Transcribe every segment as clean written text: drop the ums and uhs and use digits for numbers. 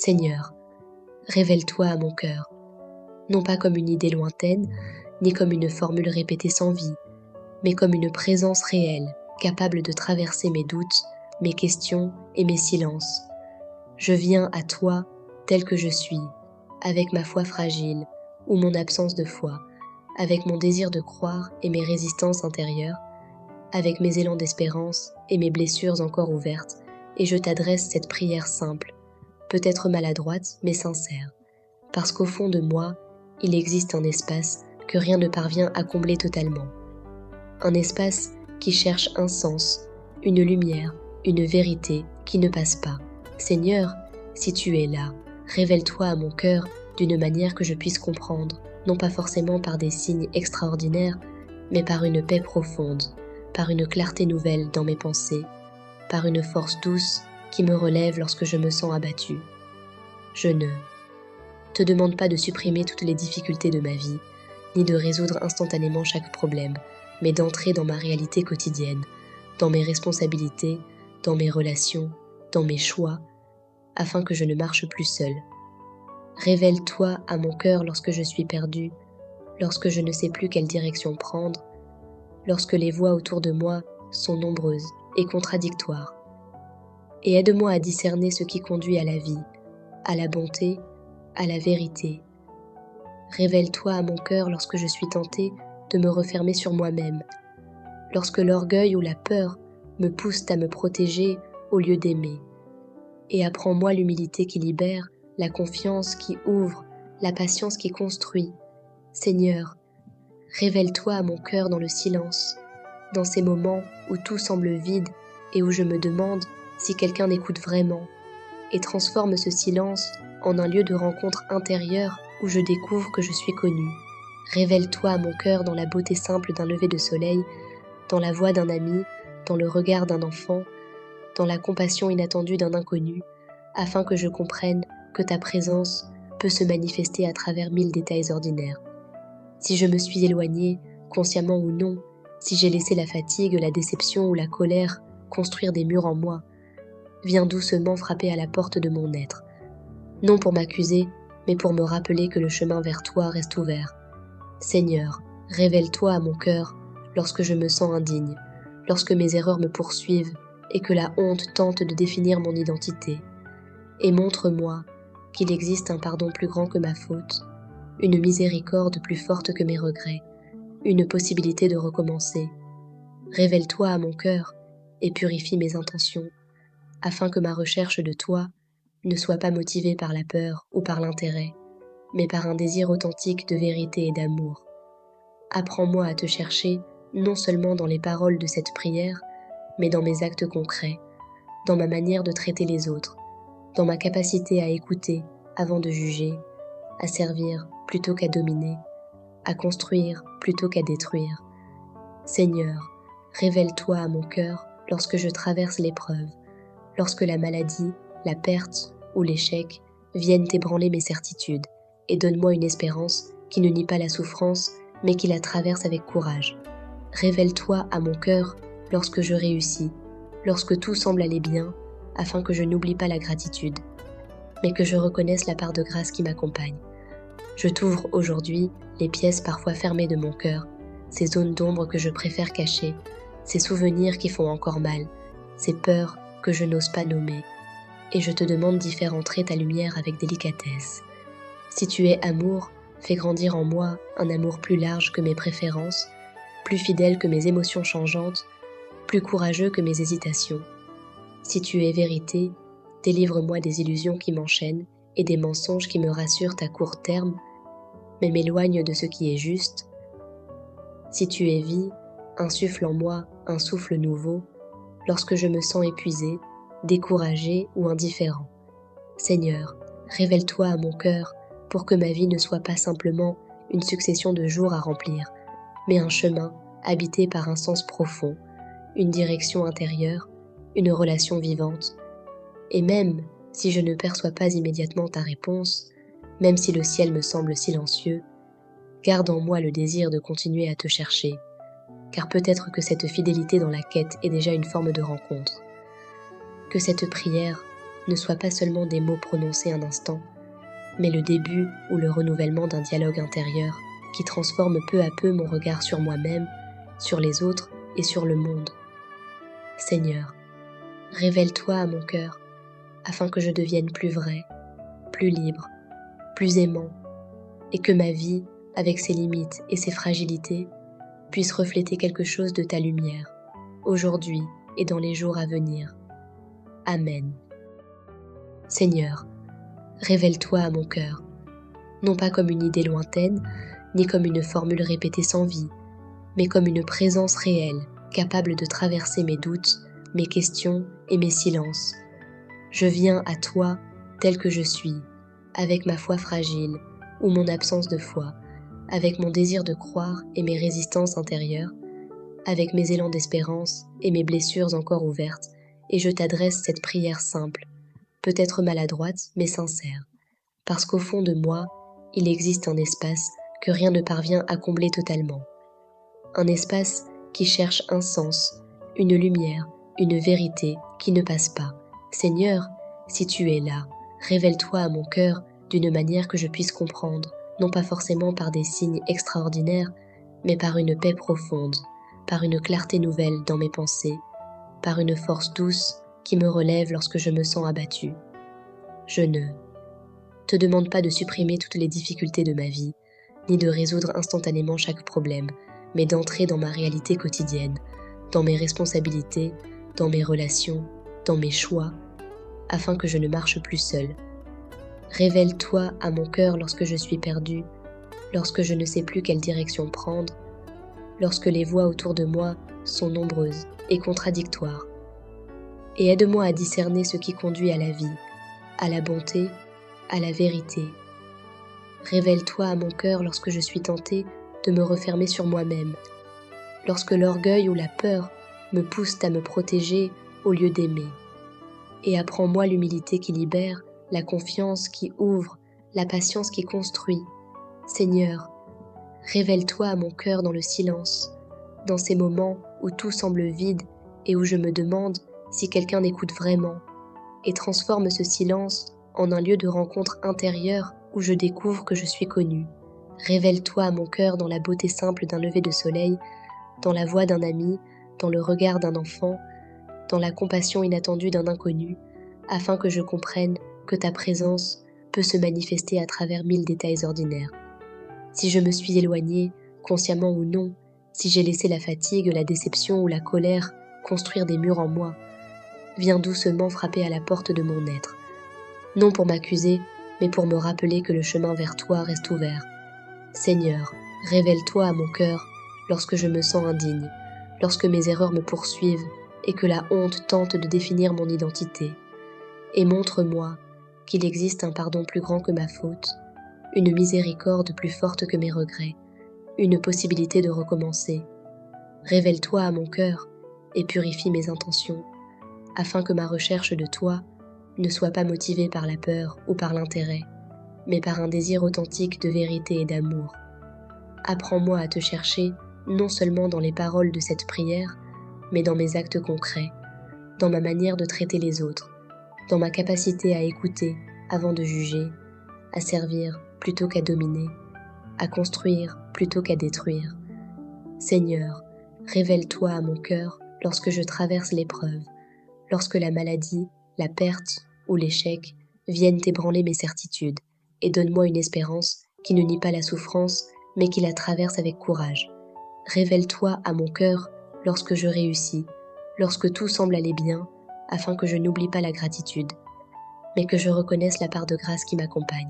Seigneur, révèle-toi à mon cœur, non pas comme une idée lointaine, ni comme une formule répétée sans vie, mais comme une présence réelle, capable de traverser mes doutes, mes questions et mes silences. Je viens à toi tel que je suis, avec ma foi fragile ou mon absence de foi, avec mon désir de croire et mes résistances intérieures, avec mes élans d'espérance et mes blessures encore ouvertes, et je t'adresse cette prière simple, peut-être maladroite mais sincère, parce qu'au fond de moi, il existe un espace que rien ne parvient à combler totalement. Un espace qui cherche un sens, une lumière, une vérité qui ne passe pas. Seigneur, si tu es là, révèle-toi à mon cœur d'une manière que je puisse comprendre, non pas forcément par des signes extraordinaires, mais par une paix profonde, par une clarté nouvelle dans mes pensées, par une force douce qui me relève lorsque je me sens abattue. Je ne te demande pas de supprimer toutes les difficultés de ma vie, ni de résoudre instantanément chaque problème, mais d'entrer dans ma réalité quotidienne, dans mes responsabilités, dans mes relations, dans mes choix, afin que je ne marche plus seule. Révèle-toi à mon cœur lorsque je suis perdue, lorsque je ne sais plus quelle direction prendre, lorsque les voix autour de moi sont nombreuses et contradictoires. Et aide-moi à discerner ce qui conduit à la vie, à la bonté, à la vérité. Révèle-toi à mon cœur lorsque je suis tentée de me refermer sur moi-même, lorsque l'orgueil ou la peur me poussent à me protéger au lieu d'aimer. Et apprends-moi l'humilité qui libère, la confiance qui ouvre, la patience qui construit. Seigneur, révèle-toi à mon cœur dans le silence, dans ces moments où tout semble vide et où je me demande si quelqu'un n'écoute vraiment, et transforme ce silence en un lieu de rencontre intérieure où je découvre que je suis connue. Révèle-toi à mon cœur dans la beauté simple d'un lever de soleil, dans la voix d'un ami, dans le regard d'un enfant, dans la compassion inattendue d'un inconnu, afin que je comprenne que ta présence peut se manifester à travers 1000 détails ordinaires. Si je me suis éloignée, consciemment ou non, si j'ai laissé la fatigue, la déception ou la colère construire des murs en moi, viens doucement frapper à la porte de mon être, non pour m'accuser, mais pour me rappeler que le chemin vers toi reste ouvert. Seigneur, révèle-toi à mon cœur lorsque je me sens indigne, lorsque mes erreurs me poursuivent et que la honte tente de définir mon identité. Et montre-moi qu'il existe un pardon plus grand que ma faute, une miséricorde plus forte que mes regrets, une possibilité de recommencer. Révèle-toi à mon cœur et purifie mes intentions, afin que ma recherche de toi ne soit pas motivée par la peur ou par l'intérêt, mais par un désir authentique de vérité et d'amour. Apprends-moi à te chercher non seulement dans les paroles de cette prière, mais dans mes actes concrets, dans ma manière de traiter les autres, dans ma capacité à écouter avant de juger, à servir plutôt qu'à dominer, à construire plutôt qu'à détruire. Seigneur, révèle-toi à mon cœur lorsque je traverse l'épreuve, lorsque la maladie, la perte ou l'échec viennent ébranler mes certitudes, et donne-moi une espérance qui ne nie pas la souffrance, mais qui la traverse avec courage. Révèle-toi à mon cœur lorsque je réussis, lorsque tout semble aller bien, afin que je n'oublie pas la gratitude, mais que je reconnaisse la part de grâce qui m'accompagne. Je t'ouvre aujourd'hui les pièces parfois fermées de mon cœur, ces zones d'ombre que je préfère cacher, ces souvenirs qui font encore mal, ces peurs que je n'ose pas nommer, et je te demande d'y faire entrer ta lumière avec délicatesse. Si tu es amour, fais grandir en moi un amour plus large que mes préférences, plus fidèle que mes émotions changeantes, plus courageux que mes hésitations. Si tu es vérité, délivre-moi des illusions qui m'enchaînent et des mensonges qui me rassurent à court terme, mais m'éloignent de ce qui est juste. Si tu es vie, insuffle en moi un souffle nouveau, lorsque je me sens épuisé, découragé ou indifférent. Seigneur, révèle-toi à mon cœur pour que ma vie ne soit pas simplement une succession de jours à remplir, mais un chemin habité par un sens profond, une direction intérieure, une relation vivante. Et même si je ne perçois pas immédiatement ta réponse, même si le ciel me semble silencieux, garde en moi le désir de continuer à te chercher, car peut-être que cette fidélité dans la quête est déjà une forme de rencontre. Que cette prière ne soient pas seulement des mots prononcés un instant, mais le début ou le renouvellement d'un dialogue intérieur qui transforme peu à peu mon regard sur moi-même, sur les autres et sur le monde. Seigneur, révèle-toi à mon cœur, afin que je devienne plus vrai, plus libre, plus aimant, et que ma vie, avec ses limites et ses fragilités, puisse refléter quelque chose de ta lumière, aujourd'hui et dans les jours à venir. Amen. Seigneur, révèle-toi à mon cœur, non pas comme une idée lointaine, ni comme une formule répétée sans vie, mais comme une présence réelle, capable de traverser mes doutes, mes questions et mes silences. Je viens à toi tel que je suis, avec ma foi fragile ou mon absence de foi, avec mon désir de croire et mes résistances intérieures, avec mes élans d'espérance et mes blessures encore ouvertes, et je t'adresse cette prière simple, peut-être maladroite mais sincère, parce qu'au fond de moi, il existe un espace que rien ne parvient à combler totalement. Un espace qui cherche un sens, une lumière, une vérité qui ne passe pas. Seigneur, si tu es là, révèle-toi à mon cœur d'une manière que je puisse comprendre, non pas forcément par des signes extraordinaires, mais par une paix profonde, par une clarté nouvelle dans mes pensées, par une force douce qui me relève lorsque je me sens abattue. Je ne te demande pas de supprimer toutes les difficultés de ma vie, ni de résoudre instantanément chaque problème, mais d'entrer dans ma réalité quotidienne, dans mes responsabilités, dans mes relations, dans mes choix, afin que je ne marche plus seule. Révèle-toi à mon cœur lorsque je suis perdue, lorsque je ne sais plus quelle direction prendre, lorsque les voix autour de moi sont nombreuses et contradictoires. Et aide-moi à discerner ce qui conduit à la vie, à la bonté, à la vérité. Révèle-toi à mon cœur lorsque je suis tentée de me refermer sur moi-même, lorsque l'orgueil ou la peur me poussent à me protéger au lieu d'aimer. Et apprends-moi l'humilité qui libère, la confiance qui ouvre, la patience qui construit. Seigneur, révèle-toi à mon cœur dans le silence, dans ces moments où tout semble vide et où je me demande si quelqu'un écoute vraiment, et transforme ce silence en un lieu de rencontre intérieure où je découvre que je suis connue. Révèle-toi à mon cœur dans la beauté simple d'un lever de soleil, dans la voix d'un ami, dans le regard d'un enfant, dans la compassion inattendue d'un inconnu, afin que je comprenne que ta présence peut se manifester à travers 1000 détails ordinaires. Si je me suis éloignée, consciemment ou non, si j'ai laissé la fatigue, la déception ou la colère construire des murs en moi, viens doucement frapper à la porte de mon être, non pour m'accuser, mais pour me rappeler que le chemin vers toi reste ouvert. Seigneur, révèle-toi à mon cœur lorsque je me sens indigne, lorsque mes erreurs me poursuivent et que la honte tente de définir mon identité. Et montre-moi qu'il existe un pardon plus grand que ma faute, une miséricorde plus forte que mes regrets, une possibilité de recommencer. Révèle-toi à mon cœur et purifie mes intentions, afin que ma recherche de toi ne soit pas motivée par la peur ou par l'intérêt, mais par un désir authentique de vérité et d'amour. Apprends-moi à te chercher non seulement dans les paroles de cette prière, mais dans mes actes concrets, dans ma manière de traiter les autres, dans ma capacité à écouter avant de juger, à servir plutôt qu'à dominer, à construire plutôt qu'à détruire. Seigneur, révèle-toi à mon cœur lorsque je traverse l'épreuve, lorsque la maladie, la perte ou l'échec viennent ébranler mes certitudes, et donne-moi une espérance qui ne nie pas la souffrance, mais qui la traverse avec courage. Révèle-toi à mon cœur lorsque je réussis, lorsque tout semble aller bien, afin que je n'oublie pas la gratitude, mais que je reconnaisse la part de grâce qui m'accompagne.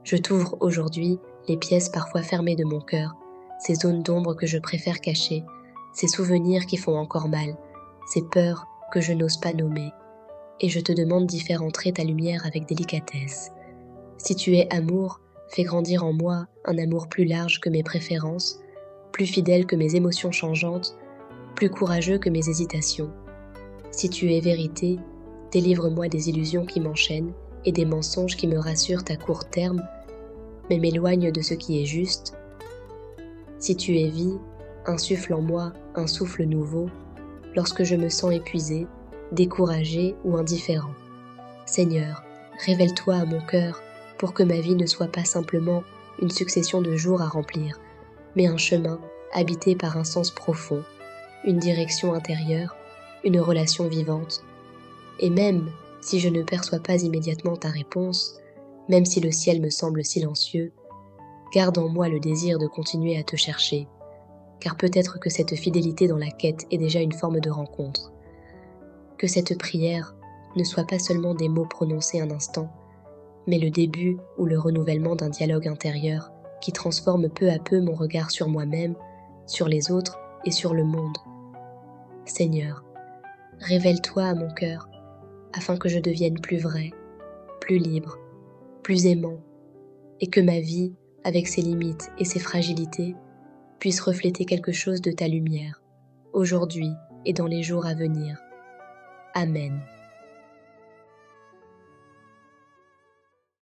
Je t'ouvre aujourd'hui les pièces parfois fermées de mon cœur, ces zones d'ombre que je préfère cacher, ces souvenirs qui font encore mal, ces peurs que je n'ose pas nommer, et je te demande d'y faire entrer ta lumière avec délicatesse. Si tu es amour, fais grandir en moi un amour plus large que mes préférences, plus fidèle que mes émotions changeantes, plus courageux que mes hésitations. Si tu es vérité, délivre-moi des illusions qui m'enchaînent et des mensonges qui me rassurent à court terme, mais m'éloignent de ce qui est juste. Si tu es vie, insuffle en moi un souffle nouveau, lorsque je me sens épuisé, découragé ou indifférent. Seigneur, révèle-toi à mon cœur pour que ma vie ne soit pas simplement une succession de jours à remplir, mais un chemin habité par un sens profond, une direction intérieure, une relation vivante. Et même si je ne perçois pas immédiatement ta réponse, même si le ciel me semble silencieux, garde en moi le désir de continuer à te chercher, car peut-être que cette fidélité dans la quête est déjà une forme de rencontre. Que cette prière ne soit pas seulement des mots prononcés un instant, mais le début ou le renouvellement d'un dialogue intérieur qui transforme peu à peu mon regard sur moi-même, sur les autres et sur le monde. Seigneur, révèle-toi à mon cœur afin que je devienne plus vrai, plus libre, plus aimant, et que ma vie, avec ses limites et ses fragilités, puisse refléter quelque chose de ta lumière, aujourd'hui et dans les jours à venir. Amen.